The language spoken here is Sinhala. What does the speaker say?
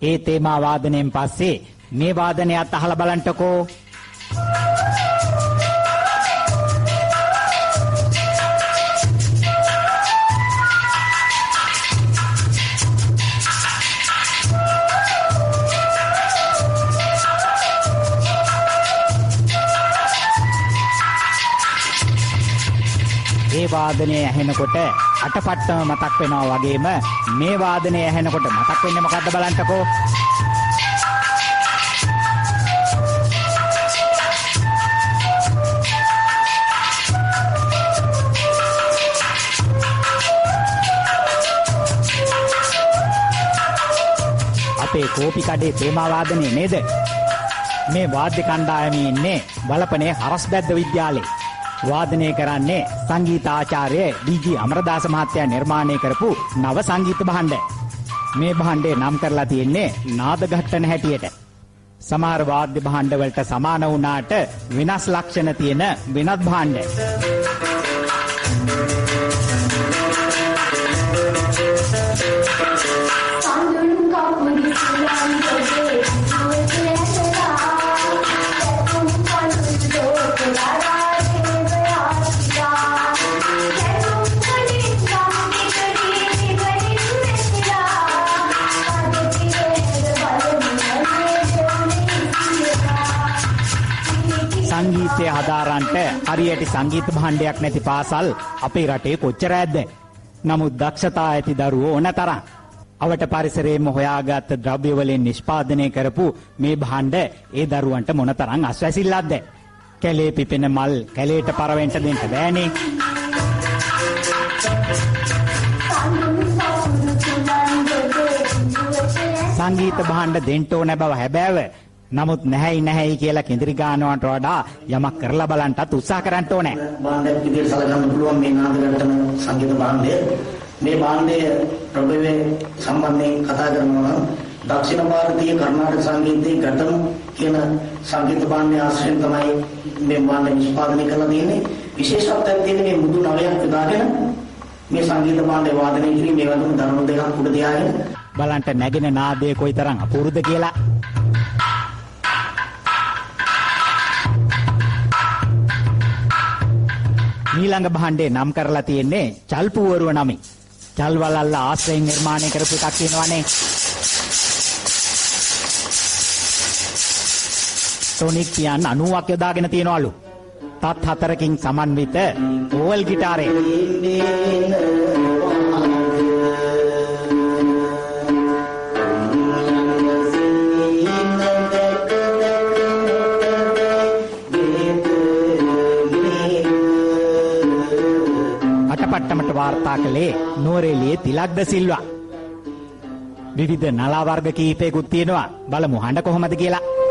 ඒ තේමා වාදනයෙන් පස්සේ මේ වාදනයත් අහලා බලන්නකෝ. මේ වාදනය ඇහෙනකොට අටපට්ටම මතක් වෙනවා වගේම මේ වාදනය ඇහෙනකොට මතක් වෙන්නේ මොකද්ද බලන්නකෝ. අපේ කෝපි කඩේ තේමා වාදනය නේද? මේ වාද්‍ය කණ්ඩායමේ ඉන්නේ වලපනේ හරස්බැද්ද විද්‍යාලේ. වාදනය කරන්නේ සංගීතාචාර්ය ඩී.ජී. අමරදාස මහත්තයා නිර්මාණය කරපු නව සංගීත භාණ්ඩ. මේ භාණ්ඩේ නම් කරලා තියෙන්නේ නාද ඝට්ටන හැටියට. සමහර වාද්‍ය භාණ්ඩ වලට සමාන වුණාට වෙනස් ලක්ෂණ තියෙන වෙනත් භාණ්ඩ. සංගීතය හදාරන්නට හරියට සංගීත භාණ්ඩයක් නැති පාසල් අපේ රටේ කොච්චර ඇද්ද? නමුත් දක්ෂතා ඇති දරුවෝ ඕන තරම්. අවට පරිසරයේම හොයාගත් ද්‍රව්‍ය වලින් නිෂ්පාදනය කරපු මේ භාණ්ඩ ඒ දරුවන්ට මොනතරම් අස්වැසිල්ලක්ද? කැලේ පිපෙන මල් කැලේට පරවෙන්න දෙන්න බෑනේ. සංගීත භාණ්ඩ දෙන්න ඕන බව හැබෑව. නමුත් නැහැයි කියලා කෙඳිරි ගන්නවට වඩා යමක් කරලා බලන්නත් උත්සාහ කරන්න ඕනේ. භාණ්ඩයක් විදිහට සලකන්න පුළුවන් මේ නාදගට්ටන සංගීත භාණ්ඩය. මේ භාණ්ඩය ප්‍රභවයේ සම්බන්ධයෙන් කතා කරනවා නම් දක්ෂිණ ಭಾರತೀಯ කර්ණාටක සංගීතයේ ඝටන කියන සංගීත භාණ්ඩය ආශ්‍රයෙන් තමයි මේ භාණ්ඩ නිෂ්පාදනය කරලා තියෙන්නේ. විශේෂත්වයක් තියෙන්නේ මේ මුදු නවයක් යොදාගෙන මේ සංගීත භාණ්ඩය වාදනය කිරීම මේ වගේම ධර්ම දෙකක් උඩ තියාගෙන බලන්න නැගෙන නාදය කොයිතරම් අපූර්වද කියලා. ඊළඟ භාණ්ඩේ නම් කරලා තියෙන්නේ චල්පුවරුව නමින්. චල් වලල්ල ආශ්‍රයෙන් නිර්මාණය කරපු එකක් කියනවනේ. ටොනික් පියන් 90ක් යොදාගෙන තියනවලු. තත් 4කින් සමන්විත ඕවල් ගිටාරේ. පට්ටමට වාර්තා කළේ නෝරෙලියේ තිලක්ද සිල්වා. විවිධ නලා වර්ග කීපයකුත් තියෙනවා. බලමු හඬ කොහොමද කියලා.